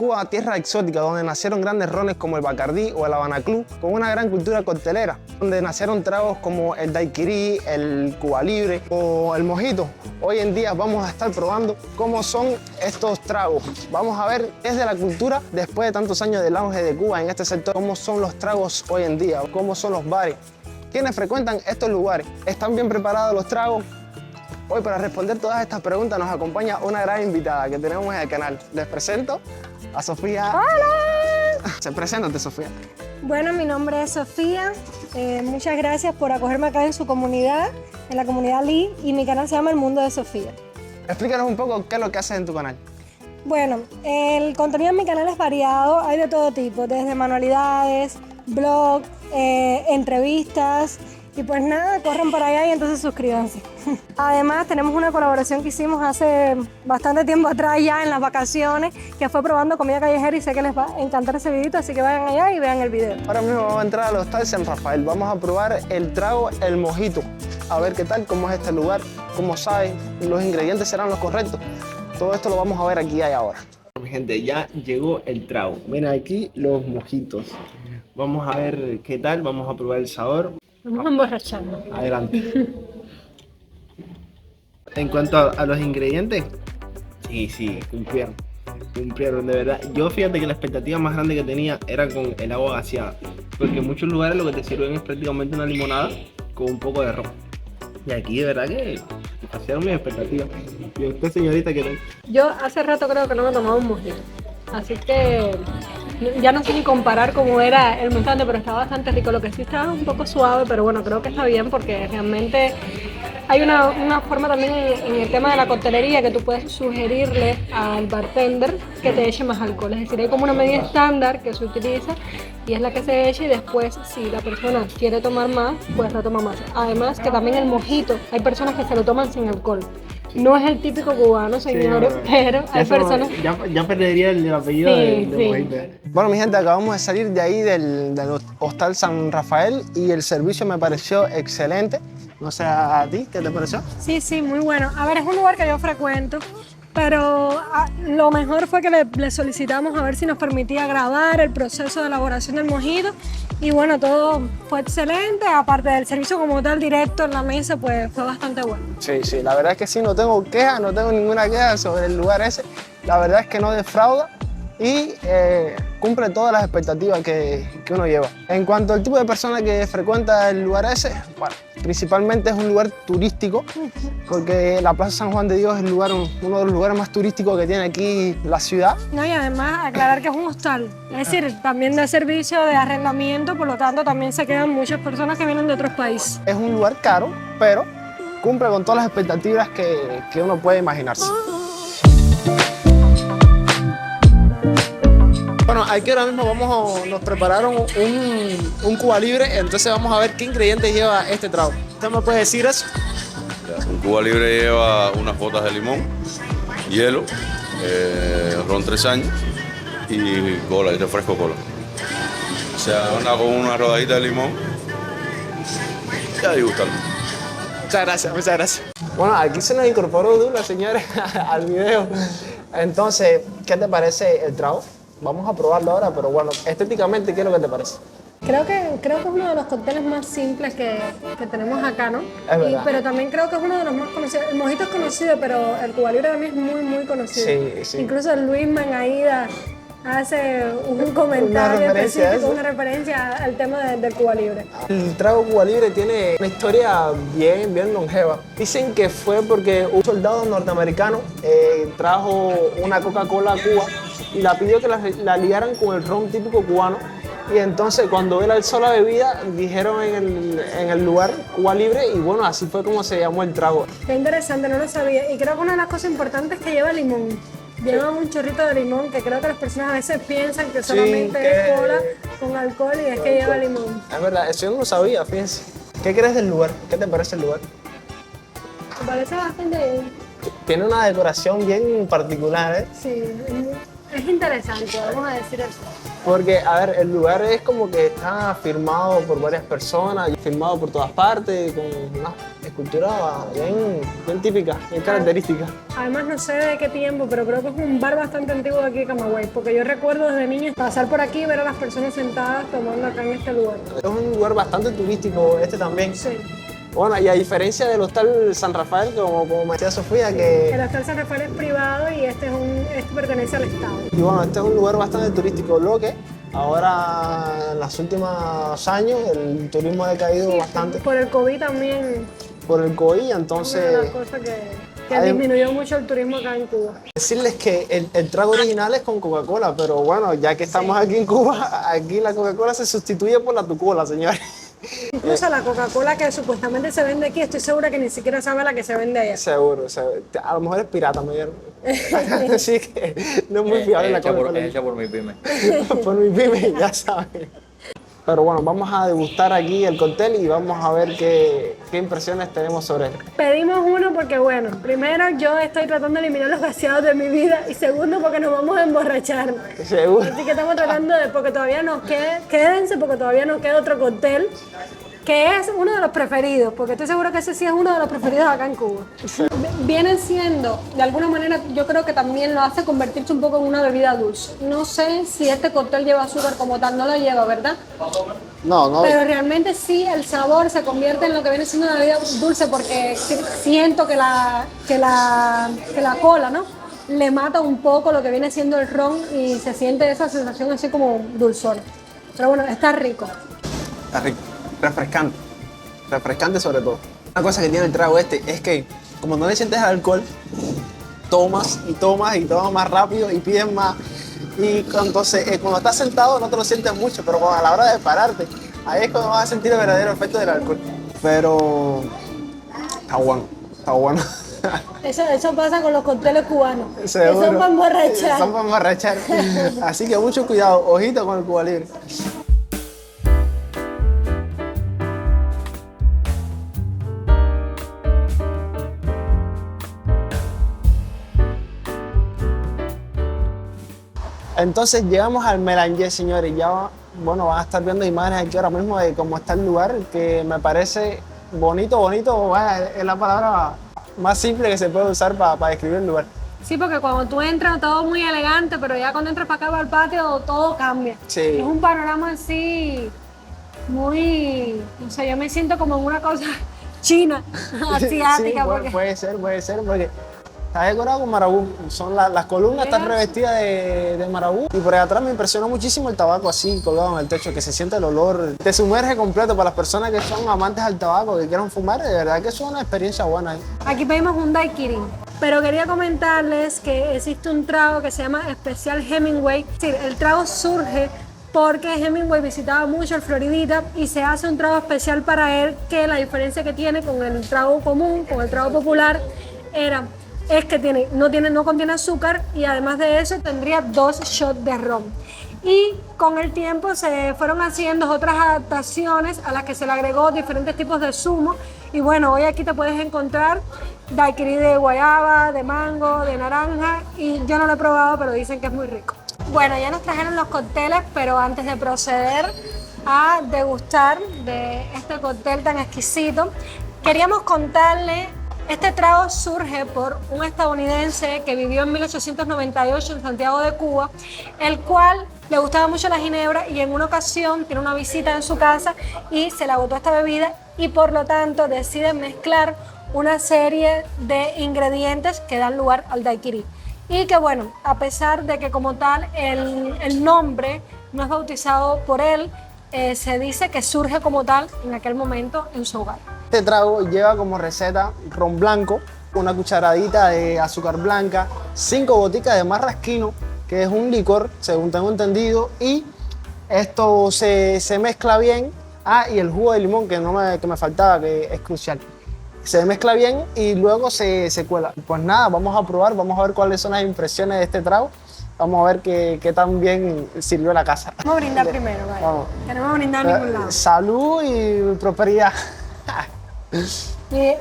Cuba, tierra exótica, donde nacieron grandes rones como el Bacardí o el Habana Club, con una gran cultura coctelera, donde nacieron tragos como el daiquiri, el Cuba Libre o el mojito. Hoy en día vamos a estar probando cómo son estos tragos. Vamos a ver desde la cultura, después de tantos años del auge de Cuba en este sector, cómo son los tragos hoy en día, cómo son los bares. ¿Quiénes frecuentan estos lugares? ¿Están bien preparados los tragos? Hoy, para responder todas estas preguntas, nos acompaña una gran invitada que tenemos en el canal. Les presento a Sofía. ¡Hola! Preséntate, Sofía. Bueno, mi nombre es Sofía. Muchas gracias por acogerme acá en su comunidad, en la comunidad Lee, y mi canal se llama El Mundo de Sofía. Explícanos un poco qué es lo que haces en tu canal. Bueno, el contenido en mi canal es variado, hay de todo tipo, desde manualidades, blogs, entrevistas. Y pues nada, corran para allá y entonces suscríbanse. Además, tenemos una colaboración que hicimos hace bastante tiempo atrás ya en las vacaciones, que fue probando comida callejera, y sé que les va a encantar ese videito, así que vayan allá y vean el video. Ahora mismo vamos a entrar al Hostal San Rafael. Vamos a probar el trago, el mojito. A ver qué tal, cómo es este lugar, cómo sabe, los ingredientes serán los correctos. Todo esto lo vamos a ver aquí y ahora. Mi gente, ya llegó el trago. Miren aquí los mojitos. Vamos a ver qué tal, vamos a probar el sabor. Vamos a emborracharnos. Adelante. En cuanto a los ingredientes, sí, cumplieron, de verdad. Yo fíjate que la expectativa más grande que tenía era con el agua gaseada, porque en muchos lugares lo que te sirven es prácticamente una limonada con un poco de ron. Y aquí de verdad que pasaron mis expectativas. Y usted, señorita, ¿qué tal? Yo hace rato creo que no me tomaba un mojito, así que ya no sé ni comparar cómo era el montante, pero estaba bastante rico. Lo que sí estaba un poco suave, pero bueno, creo que está bien porque realmente hay una forma también en el tema de la coctelería que tú puedes sugerirle al bartender que te eche más alcohol. Es decir, hay como una medida estándar que se utiliza y es la que se echa, y después si la persona quiere tomar más, pues la toma más. Además que también el mojito, hay personas que se lo toman sin alcohol. No es el típico cubano, señores, sí, pero hay personas... Ya perdería el apellido de mojito. Bueno, mi gente, acabamos de salir de ahí del Hostal San Rafael y el servicio me pareció excelente. No sé, ¿a ti qué te pareció? Sí, muy bueno. A ver, es un lugar que yo frecuento, pero lo mejor fue que le solicitamos a ver si nos permitía grabar el proceso de elaboración del mojito. Y bueno, todo fue excelente, aparte del servicio como tal directo en la mesa, pues fue bastante bueno. Sí, la verdad es que sí, no tengo quejas, no tengo ninguna queja sobre el lugar ese. La verdad es que no defrauda y cumple todas las expectativas que uno lleva. En cuanto al tipo de persona que frecuenta el lugar ese, bueno, principalmente es un lugar turístico, porque la Plaza San Juan de Dios es uno de los lugares más turísticos que tiene aquí la ciudad. No, y además aclarar que es un hostal, es decir, también da servicio de arrendamiento, por lo tanto también se quedan muchas personas que vienen de otros países. Es un lugar caro, pero cumple con todas las expectativas que uno puede imaginarse. Bueno, aquí ahora mismo nos prepararon un Cuba Libre, entonces vamos a ver qué ingredientes lleva este trago. ¿Usted me puede decir eso? Un Cuba Libre lleva unas gotas de limón, hielo, ron 3 años y cola, y refresco cola. O sea, anda con una rodadita de limón y a disgustarlo. Muchas gracias. Bueno, aquí se nos incorporó Dula, señores, al video. Entonces, ¿qué te parece el trago? Vamos a probarlo ahora, pero bueno, estéticamente, ¿qué es lo que te parece? Creo que es uno de los cócteles más simples que tenemos acá, ¿no? Es verdad. Pero también creo que es uno de los más conocidos. El mojito es conocido, pero el Cuba Libre también es muy conocido. Sí. Incluso Luisman ahí hace un comentario específico, una referencia al tema del Cuba Libre. El trago Cuba Libre tiene una historia bien longeva. Dicen que fue porque un soldado norteamericano trajo una Coca-Cola a Cuba y la pidió que la ligaran con el ron típico cubano. Y entonces cuando él alzó la bebida, dijeron en el lugar Cuba Libre, y bueno, así fue como se llamó el trago. Qué interesante, no lo sabía. Y creo que una de las cosas importantes es que lleva limón. Lleva un chorrito de limón, que creo que las personas a veces piensan que solamente es cola con alcohol, y es que lleva limón. Es verdad, eso yo no lo sabía, fíjense. ¿Qué crees del lugar? ¿Qué te parece el lugar? Me parece bastante bien. Tiene una decoración bien particular, ¿eh? Sí, es interesante, vamos a decir eso. Porque, a ver, el lugar es como que está firmado por varias personas, firmado por todas partes, es escultura bien típica, bien característica. Además no sé de qué tiempo, pero creo que es un bar bastante antiguo de aquí de Camagüey, porque yo recuerdo desde niña pasar por aquí y ver a las personas sentadas tomando acá en este lugar. Es un lugar bastante turístico este también. Sí. Bueno, y a diferencia del Hostal San Rafael, como me decía Sofía, que... El Hostal San Rafael es privado y este pertenece al Estado. Y bueno, este es un lugar bastante turístico, lo que ahora en los últimos años el turismo ha decaído bastante Por el COVID también, por el COVID, una de entonces las cosas que hay- disminuyó mucho el turismo acá en Cuba. decirles que el trago original es con Coca-Cola, pero bueno, ya que estamos aquí en Cuba, aquí la Coca-Cola se sustituye por la Tucola, señores. Incluso la Coca-Cola que supuestamente se vende aquí, estoy segura que ni siquiera sabe la que se vende allá. Seguro, a lo mejor es pirata, me dieron. Así que no es muy fiable la Coca-Cola. Es hecha por mi pyme. Por mi pyme, ya saben. Pero bueno, vamos a degustar aquí el cóctel y vamos a ver qué impresiones tenemos sobre él. Pedimos uno porque, bueno, primero yo estoy tratando de eliminar los gaseados de mi vida y segundo porque nos vamos a emborrachar. Seguro. Así que estamos tratando de, porque todavía nos queda, quédense porque todavía nos queda otro cóctel que es uno de los preferidos, porque estoy seguro que ese sí es uno de los preferidos acá en Cuba. Vienen siendo, de alguna manera, yo creo que también lo hace convertirse un poco en una bebida dulce. No sé si este cóctel lleva azúcar como tal, no lo lleva, ¿verdad? No. Pero realmente sí, el sabor se convierte en lo que viene siendo una bebida dulce porque siento que la cola, ¿no? Le mata un poco lo que viene siendo el ron y se siente esa sensación así como dulzona. Pero bueno, está rico. Está rico. Refrescante. Refrescante sobre todo. Una cosa que tiene el trago este es que como no le sientes alcohol, tomas y tomas y tomas más rápido y pides más. Y entonces cuando estás sentado no te lo sientes mucho, pero a la hora de pararte, ahí es cuando vas a sentir el verdadero efecto del alcohol. Pero está bueno, está bueno. Eso pasa con los cócteles cubanos. Seguro. Que son para emborrachar. Son para emborrachar. Así que mucho cuidado, ojito con el Cuba Libre. Entonces llegamos al Melanger, señores. Ya, bueno, van a estar viendo imágenes aquí ahora mismo de cómo está el lugar, que me parece bonito, vaya, es la palabra más simple que se puede usar para describir el lugar. Sí, porque cuando tú entras todo muy elegante, pero ya cuando entras para acá, para el patio, todo cambia. Sí. Es un panorama así, muy, no sé, yo me siento como en una cosa china, asiática. Sí, porque puede ser, porque está decorado con marabú. Son las columnas están revestidas de marabú. Y por ahí atrás me impresionó muchísimo el tabaco así colgado en el techo, que se siente el olor. Te sumerge completo para las personas que son amantes al tabaco, que quieran fumar. De verdad que es una experiencia buena. Aquí pedimos un daiquiri. Pero quería comentarles que existe un trago que se llama Especial Hemingway. Sí, el trago surge porque Hemingway visitaba mucho el Floridita y se hace un trago especial para él, que la diferencia que tiene con el trago común, con el trago popular, es que no contiene azúcar y además de eso tendría 2 shots de ron. Y con el tiempo se fueron haciendo otras adaptaciones a las que se le agregó diferentes tipos de zumo. Y bueno, hoy aquí te puedes encontrar daiquiri de guayaba, de mango, de naranja y yo no lo he probado, pero dicen que es muy rico. Bueno, ya nos trajeron los cócteles, pero antes de proceder a degustar de este cóctel tan exquisito, queríamos contarle. Este trago surge por un estadounidense que vivió en 1898 en Santiago de Cuba, el cual le gustaba mucho la ginebra y en una ocasión tiene una visita en su casa y se le agotó esta bebida y por lo tanto decide mezclar una serie de ingredientes que dan lugar al daiquiri. Y que bueno, a pesar de que como tal el nombre no es bautizado por él, se dice que surge como tal en aquel momento en su hogar. Este trago lleva como receta ron blanco, una cucharadita de azúcar blanca, 5 goticas de marrasquino, que es un licor, según tengo entendido, y esto se mezcla bien. Y el jugo de limón que me faltaba, que es crucial. Se mezcla bien y luego se cuela. Pues nada, vamos a probar, vamos a ver cuáles son las impresiones de este trago. Vamos a ver qué tan bien sirvió la casa. Vamos a brindar primero, vale. Vamos. Tenemos que brindar en ningún lado. Salud y prosperidad. Y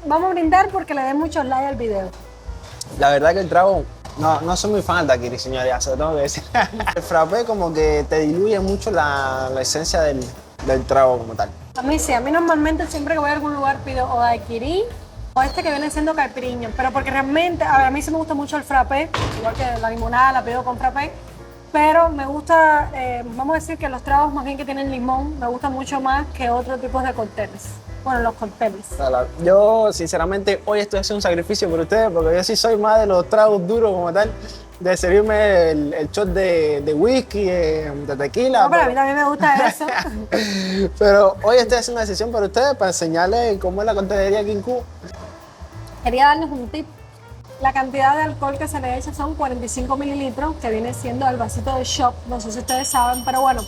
vamos a brindar porque le den muchos likes al video. La verdad que el trago, no soy muy fan del daiquiri, señoría, se lo tengo que decir. El frappé como que te diluye mucho la esencia del trago como tal. A mí sí, a mí normalmente siempre que voy a algún lugar pido o daiquiri o este que viene siendo caipiriña, pero porque realmente, a ver, a mí sí me gusta mucho el frappé, igual que la limonada la pido con frappé, pero me gusta, vamos a decir que los tragos más bien que tienen limón me gustan mucho más que otros tipos de cócteles. Bueno, los cócteles. Yo, sinceramente, hoy estoy haciendo un sacrificio por ustedes porque yo sí soy más de los tragos duros como tal, de servirme el shot de whisky, de tequila. No, pero a mí también me gusta eso. Pero hoy estoy haciendo una sesión para ustedes para enseñarles cómo es la coctelería aquí en Cuba. Quería darles un tip. La cantidad de alcohol que se le echa son 45 mililitros, que viene siendo el vasito de shot. No sé si ustedes saben, pero bueno,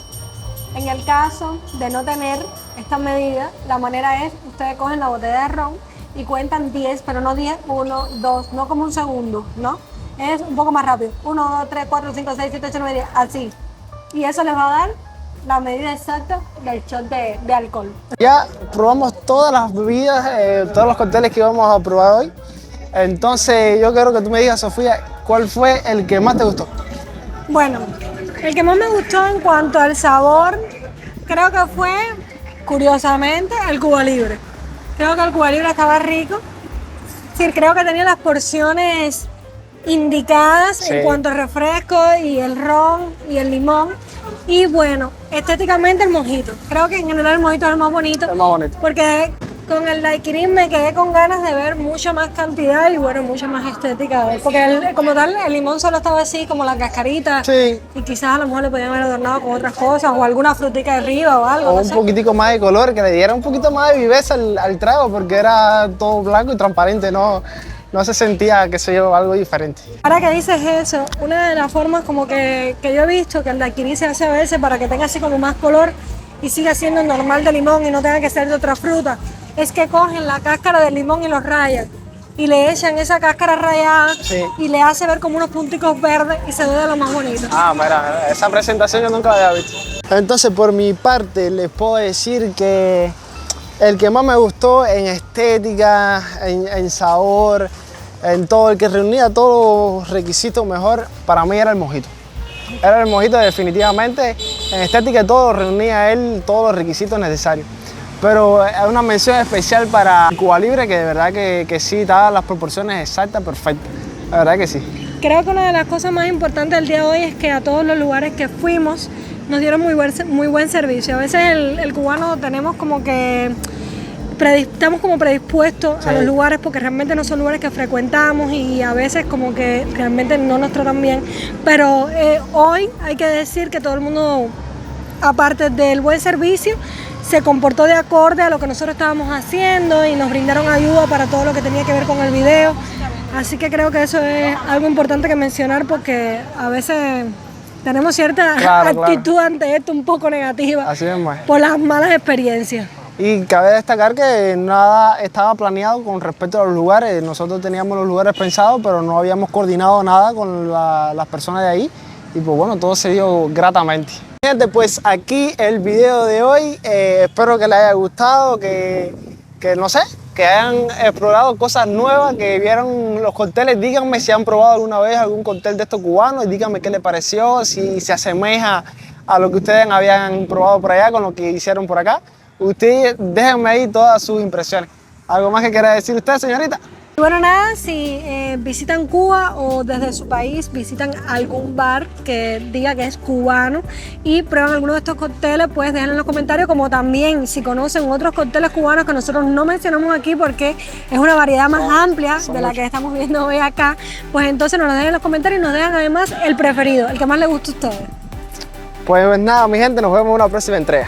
en el caso de no tener esta medida, la manera es, ustedes cogen la botella de ron y cuentan 10, pero no 10, 1, 2, no como un segundo, ¿no? Es un poco más rápido. 1, 2, 3, 4, 5, 6, 7, 8, 9, 10, así. Y eso les va a dar la medida exacta del shot de alcohol. Ya probamos todas las bebidas, todos los cócteles que vamos a probar hoy. Entonces yo quiero que tú me digas, Sofía, ¿cuál fue el que más te gustó? Bueno, el que más me gustó en cuanto al sabor, creo que fue, curiosamente, el Cuba Libre. Creo que el Cuba Libre estaba rico. Sí, creo que tenía las porciones indicadas Sí. en cuanto al refresco y el ron y el limón. Y bueno, estéticamente el mojito. Creo que en general el mojito es el más bonito. El más bonito. Porque con el daiquiri me quedé con ganas de ver mucha más cantidad y bueno, mucha más estética. Porque como tal, el limón solo estaba así, como la cascarita. Sí. Y quizás a lo mejor le podían haber adornado con otras cosas o alguna frutica de arriba o algo. O no un sé. poquitico más de color, que le diera un poquito más de viveza al trago, porque era todo blanco y transparente, no se sentía, qué sé yo, algo diferente. Ahora que dices eso, una de las formas como que yo he visto que el daiquiri se hace a veces para que tenga así como más color y siga siendo normal de limón y no tenga que ser de otra fruta, es que cogen la cáscara del limón y lo rayan y le echan esa cáscara rallada Sí. y le hace ver como unos punticos verdes y se ve de lo más bonito. Ah, mira, esa presentación yo nunca la había visto. Entonces, por mi parte, les puedo decir que el que más me gustó en estética, en sabor, en todo, el que reunía todos los requisitos mejor, para mí era el mojito. Era el mojito definitivamente, en estética todo reunía él todos los requisitos necesarios. Pero hay una mención especial para Cuba Libre, que de verdad que sí, daba las proporciones exactas, perfectas. La verdad que sí. Creo que una de las cosas más importantes del día de hoy es que a todos los lugares que fuimos nos dieron muy buen servicio. A veces el cubano tenemos como que estamos como predispuestos a los lugares porque realmente no son lugares que frecuentamos y a veces como que realmente no nos tratan bien. Pero hoy hay que decir que todo el mundo, aparte del buen servicio, se comportó de acorde a lo que nosotros estábamos haciendo y nos brindaron ayuda para todo lo que tenía que ver con el video. Así que creo que eso es algo importante que mencionar porque a veces tenemos cierta actitud ante esto un poco negativa. Así mismo es. Por las malas experiencias. Y cabe destacar que nada estaba planeado con respecto a los lugares. Nosotros teníamos los lugares pensados, pero no habíamos coordinado nada con las personas de ahí. Y pues bueno, todo se dio gratamente. Gente, pues aquí el video de hoy. Espero que les haya gustado, que no sé, que hayan explorado cosas nuevas, que vieron los cócteles. Díganme si han probado alguna vez algún cóctel de estos cubanos y díganme qué les pareció, si se asemeja a lo que ustedes habían probado por allá con lo que hicieron por acá. Ustedes déjenme ahí todas sus impresiones. ¿Algo más que quiera decir usted, señorita? Y bueno, nada, si visitan Cuba o desde su país visitan algún bar que diga que es cubano y prueban alguno de estos cócteles, pues déjenlo en los comentarios, como también si conocen otros cócteles cubanos que nosotros no mencionamos aquí porque es una variedad más amplia de la que estamos viendo hoy acá, pues entonces nos lo dejen en los comentarios y nos dejan además el preferido, el que más les gusta a ustedes. Pues nada, mi gente, nos vemos en una próxima entrega.